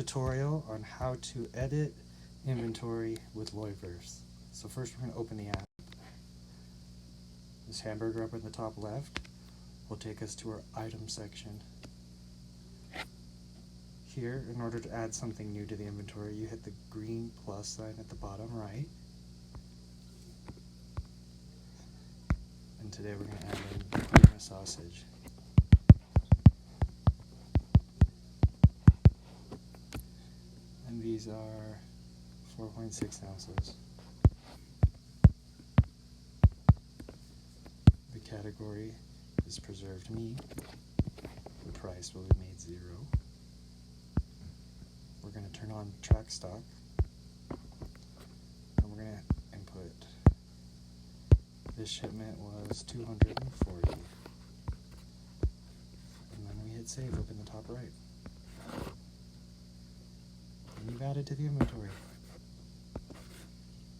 tutorial on how to edit inventory with Loyverse. So first we're going to open the app. This hamburger up in the top left will take us to our item section. Here, in order to add something new to the inventory, you hit the green plus sign at the bottom right. And today we're going to add in cream sausage. And these are 4.6 ounces. The category is preserved meat. The price will be made 0. We're going to turn on track stock. And we're going to input. This shipment was 240. And then we hit save up in the top right. And you've added to the inventory.